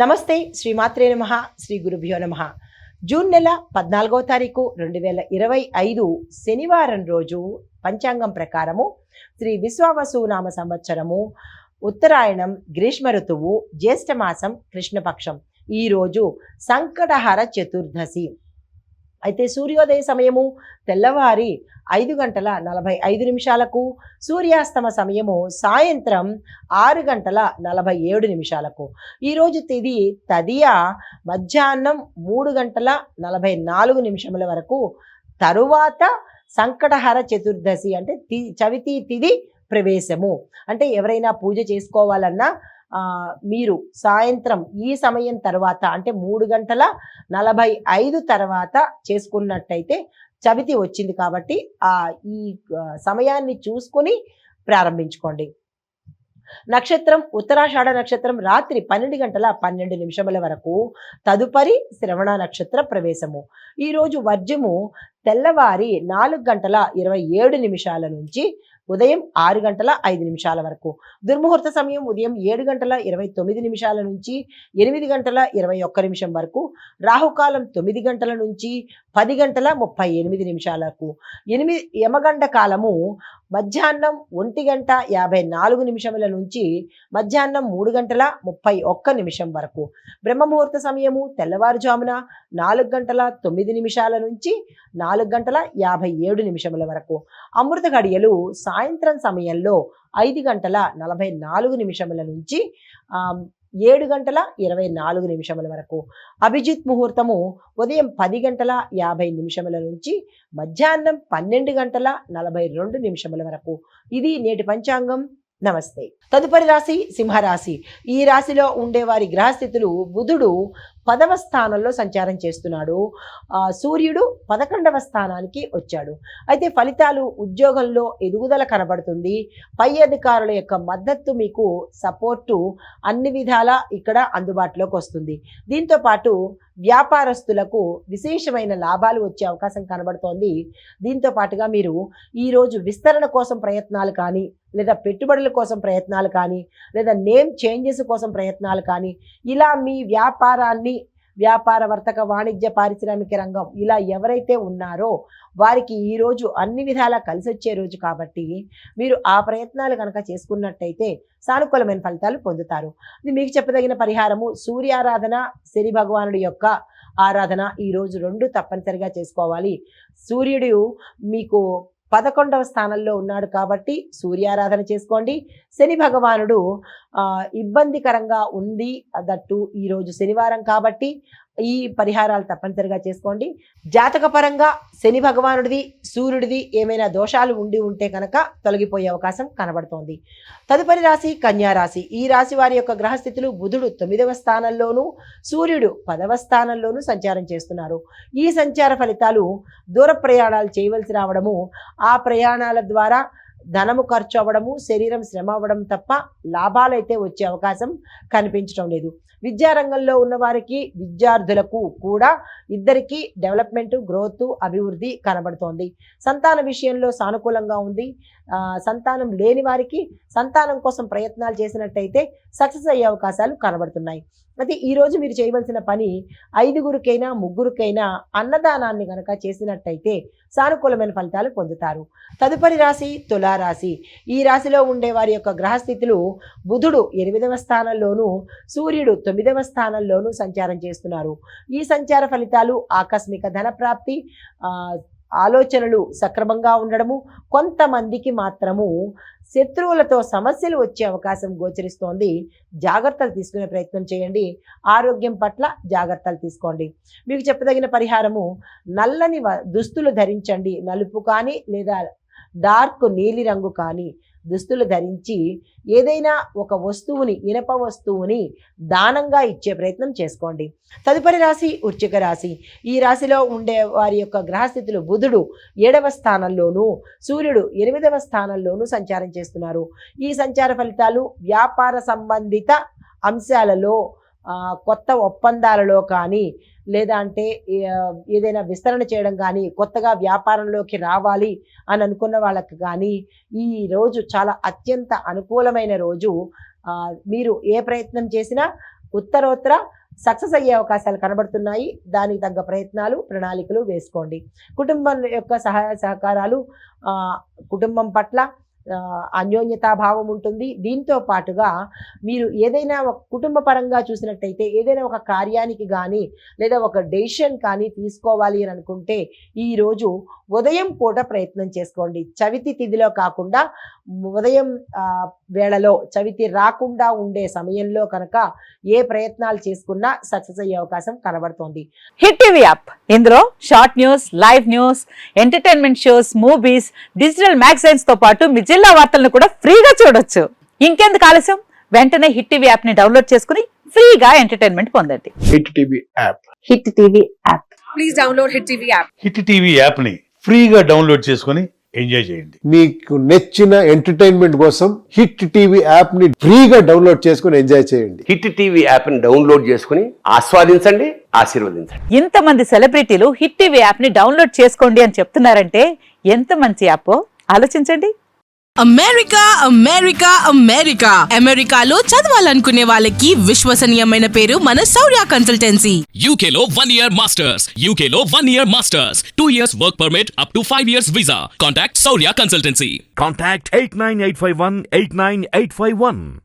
నమస్తే శ్రీమాత్రే నమః శ్రీ గురుభ్యో నమః. జూన్ నెల 14వ తారీఖు 2025 శనివారం రోజు పంచాంగం ప్రకారము శ్రీ విశ్వావసు నామ సంవత్సరము ఉత్తరాయణం గ్రీష్మ ఋతువు జ్యేష్ఠమాసం కృష్ణపక్షం. ఈరోజు సంకటహర చతుర్దశి. అయితే సూర్యోదయ సమయము తెల్లవారి 5:45, సూర్యాస్తమ సమయము సాయంత్రం 6:47. ఈరోజు తిది తదియ మధ్యాహ్నం 3:44 వరకు. తరువాత సంకటహర చతుర్దశి అంటే చవితి తిది ప్రవేశము. అంటే ఎవరైనా పూజ చేసుకోవాలన్నా మీరు సాయంత్రం ఈ సమయం తర్వాత అంటే 3:45 తర్వాత చేసుకున్నట్టయితే చవితి వచ్చింది కాబట్టి ఈ సమయాన్ని చూసుకొని ప్రారంభించుకోండి. నక్షత్రం ఉత్తరాషాఢ నక్షత్రం రాత్రి 12:12 వరకు. తదుపరి శ్రవణ నక్షత్ర ప్రవేశము. ఈరోజు వర్జము తెల్లవారి 4:27 నుంచి ఉదయం 6:05 వరకు. దుర్ముహూర్త సమయం ఉదయం 7:29 నుంచి 8:21 వరకు. రాహుకాలం 9 గంటల నుంచి 10:38 యమగండ కాలము మధ్యాహ్నం 1:54 నుంచి మధ్యాహ్నం 3:31 వరకు. బ్రహ్మముహూర్త సమయము తెల్లవారుజామున 4:09 నుంచి 4:57 వరకు. అమృత గడియలు సాయంత్రం సమయంలో 5:44 నుంచి 7:24 వరకు. అభిజిత్ ముహూర్తము ఉదయం 10:50 నుంచి మధ్యాహ్నం 12:42 వరకు. ఇది నేటి పంచాంగం. నమస్తే. తదుపరి రాశి సింహరాశి. ఈ రాశిలో ఉండేవారి గ్రహస్థితులు బుధుడు 10వ స్థానంలో సంచారం చేస్తున్నాడు. సూర్యుడు 11వ స్థానానికి వచ్చాడు. అయితే ఫలితాలు ఉద్యోగంలో ఎదుగుదల కనబడుతుంది. పై అధికారుల యొక్క మద్దతు మీకు సపోర్టు అన్ని విధాలా ఇక్కడ అందుబాటులోకి వస్తుంది. దీంతో పాటు వ్యాపారస్తులకు విశేషమైన లాభాలు వచ్చే అవకాశం కనబడుతోంది. దీంతో పాటుగా మీరు ఈరోజు విస్తరణ కోసం ప్రయత్నాలు కానీ, లేదా పెట్టుబడుల కోసం ప్రయత్నాలు కానీ, లేదా నేమ్ చేంజెస్ కోసం ప్రయత్నాలు కానీ, ఇలా మీ వ్యాపారాన్ని వ్యాపార వర్తక వాణిజ్య పారిశ్రామిక రంగం ఇలా ఎవరైతే ఉన్నారో వారికి ఈరోజు అన్ని విధాలా కలిసి వచ్చే రోజు కాబట్టి మీరు ఆ ప్రయత్నాలు కనుక చేసుకున్నట్టయితే సానుకూలమైన ఫలితాలు పొందుతారు. ఇది మీకు చెప్పదగిన పరిహారము సూర్యారాధన, శని భగవానుడి యొక్క ఆరాధన. ఈరోజు 2 తప్పనిసరిగా చేసుకోవాలి. సూర్యుడు మీకు 11వ స్థానంలో ఉన్నాడు కాబట్టి సూర్యారాధన చేసుకోండి. శని భగవానుడు ఇబ్బందికరంగా ఉంది, దట్టు ఈరోజు శనివారం కాబట్టి ఈ పరిహారాలు తప్పనిసరిగా చేసుకోండి. జాతకపరంగా శని భగవానుడిది, సూర్యుడిది ఏమైనా దోషాలు ఉంటే కనుక తొలగిపోయే అవకాశం కనబడుతోంది. తదుపరి రాశి కన్యా రాశి. ఈ రాశి వారి యొక్క గ్రహస్థితులు బుధుడు 9వ స్థానంలోను, సూర్యుడు 10వ స్థానంలోను సంచారం చేస్తున్నారు. ఈ సంచార ఫలితాలు దూర ప్రయాణాలు చేయవలసి రావడము, ఆ ప్రయాణాల ద్వారా ధనము ఖర్చు అవ్వడము, శరీరం శ్రమ అవ్వడం తప్ప లాభాలైతే వచ్చే అవకాశం కనిపించడం లేదు. విద్యారంగంలో ఉన్న వారికి, విద్యార్థులకు కూడా ఇద్దరికీ డెవలప్మెంట్, గ్రోత్, అభివృద్ధి కనబడుతోంది. సంతాన విషయంలో సానుకూలంగా ఉంది. సంతానం లేని వారికి సంతానం కోసం ప్రయత్నాలు చేసినట్టయితే సక్సెస్ అయ్యే అవకాశాలు కనబడుతున్నాయి. అయితే ఈరోజు మీరు చేయవలసిన పని 5గురికైనా 3గురికైనా అన్నదానాన్ని కనుక చేసినట్టయితే సానుకూలమైన ఫలితాలు పొందుతారు. తదుపరి రాశి తులారాశి. ఈ రాశిలో ఉండే వారి యొక్క గ్రహస్థితులు బుధుడు 8వ స్థానంలోను, సూర్యుడు 9వ స్థానంలోను సంచారం చేస్తున్నారు. ఈ సంచార ఫలితాలు ఆకస్మిక ధన ప్రాప్తి, ఆలోచనలు సక్రమంగా ఉండడము, కొంతమందికి మాత్రము శత్రువులతో సమస్యలు వచ్చే అవకాశం గోచరిస్తోంది. జాగ్రత్తలు తీసుకునే ప్రయత్నం చేయండి. ఆరోగ్యం పట్ల జాగ్రత్తలు తీసుకోండి. మీకు చెప్పదగిన పరిహారము నల్లని దుస్తులు ధరించండి. నలుపు కానీ లేదా డార్క్ నీలి రంగు కానీ దుస్తులు ధరించి ఏదైనా ఒక వస్తువుని, ఇనప వస్తువుని దానంగా ఇచ్చే ప్రయత్నం చేసుకోండి. తదుపరి రాశి వృశ్చిక రాశి. ఈ రాశిలో ఉండే వారి యొక్క గ్రహస్థితులు బుధుడు 7వ స్థానంలోను, సూర్యుడు 8వ స్థానంలోను సంచారం చేస్తున్నారు. ఈ సంచార ఫలితాలు వ్యాపార సంబంధిత అంశాలలో, కొత్త ఒప్పందాలలో కానీ, లేదా అంటే ఏదైనా విస్తరణ చేయడం కానీ, కొత్తగా వ్యాపారంలోకి రావాలి అని అనుకున్న వాళ్ళకి కానీ ఈ రోజు చాలా అత్యంత అనుకూలమైన రోజు. మీరు ఏ ప్రయత్నం చేసినా ఉత్తరోత్తర సక్సెస్ అయ్యే అవకాశాలు కనబడుతున్నాయి. దానికి తగ్గ ప్రయత్నాలు, ప్రణాళికలు వేసుకోండి. కుటుంబం యొక్క సహాయ సహకారాలు, కుటుంబం పట్ల అన్యోన్యతాభావం ఉంటుంది. దీంతో పాటుగా మీరు ఏదైనా ఒక కుటుంబ పరంగా చూసినట్టయితే ఏదైనా ఒక కార్యానికి కానీ లేదా ఒక డెసిషన్ కానీ తీసుకోవాలి అని అనుకుంటే ఈరోజు ఉదయం పూట ప్రయత్నం చేసుకోండి. చవితి తిథిలో కాకుండా ఉదయం వేళలో, చవితి రాకుండా ఉండే సమయంలో కనుక ఏ ప్రయత్నాలు చేసుకున్నా సక్సెస్ అయ్యే అవకాశం కనబడుతోంది. హిట్ టీవీ యాప్, ఇందులో short news, live news, entertainment shows, movies, digital magazines తో పాటు మీ జిల్లా వార్తలను కూడా ఫ్రీగా చూడొచ్చు. ఇంకెందుకు ఆలస్యం, వెంటనే హిట్ టీవీ యాప్ ని డౌన్లోడ్ చేసుకుని ఫ్రీగా ఎంటర్టైన్మెంట్ పొందండి. Hit TV app. Hit TV app. Please download hit TV app. Hit TV app ని ఫ్రీగా డౌన్లోడ్ చేసుకొని ఎంజాయ్ చేయండి. మీకు నచ్చిన ఎంటర్టైన్మెంట్ కోసం హిట్ టీవీ యాప్ ని ఫ్రీగా డౌన్లోడ్ చేసుకొని ఎంజాయ్ చేయండి. హిట్ టీవీ యాప్ ని డౌన్లోడ్ చేసుకుని ఆస్వాదించండి, ఆశీర్వదించండి. ఇంతమంది సెలబ్రిటీలు హిట్ టీవీ యాప్ ని డౌన్లోడ్ చేసుకోండి అని చెప్తున్నారంటే ఎంత మంచి యాప్ ఆలోచించండి. అమెరికా అమెరికా అమెరికా అమెరికాలో చదవాలనుకునే వాళ్ళకి విశ్వసనీయమైన పేరు మన శౌర్య కన్సల్టెన్సీ. UK లో 1 year masters. UK లో 1 year masters. 2 years work permit up to 5 years visa. Contact Saurya Consultancy. Contact 89851 89851.